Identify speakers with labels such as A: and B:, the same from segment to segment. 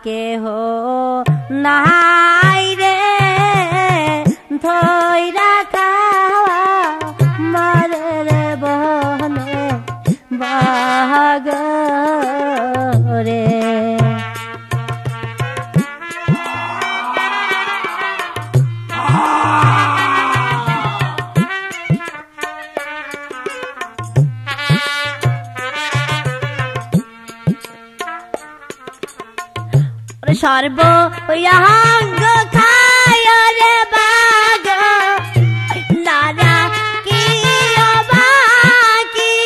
A: কেহ নাই রে ধইরা খাওয়া মারের বনে বাগরে সর্বয়াঙ্গ খায় রে বাগ লারা কি বাকি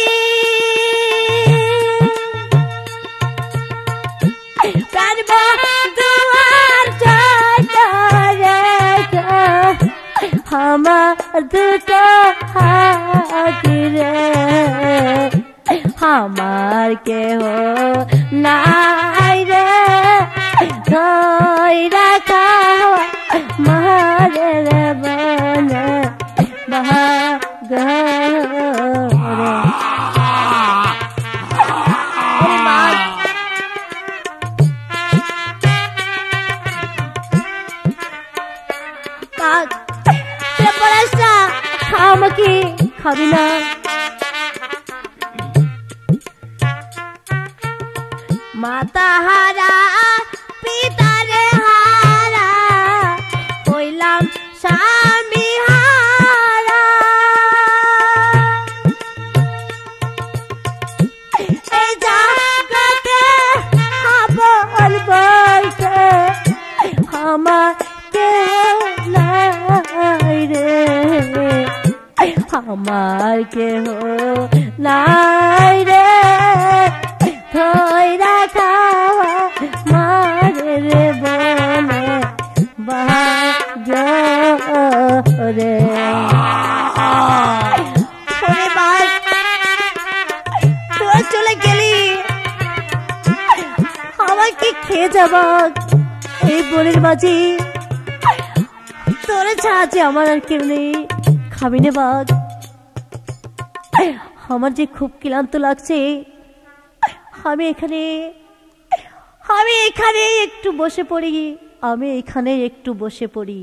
A: সর্ব দুয়ার চরে আমার দুটো হাতি রে আমার কেহ নাই রে ধইরা খাওয়া মারের বনে বাগরে আমাকে খাবি না মাতা হারা পিতারে হারা হইলাম স্বামী হারা এই জগতে আপন বলতে আমার কেহ নাই রে আমার কেহ নাই রে ধইরা খাওয়া মারের বনে বাগরে তুই চলে গেলি আমাকে খেয়ে যাবা এই বনের মাঝি তোরে ছাড়ছে আমার আর কেউ নেই খাবি নে বাঘ আমার যে খুব ক্লান্ত লাগছে আমি এখানে একটু বসে পড়ি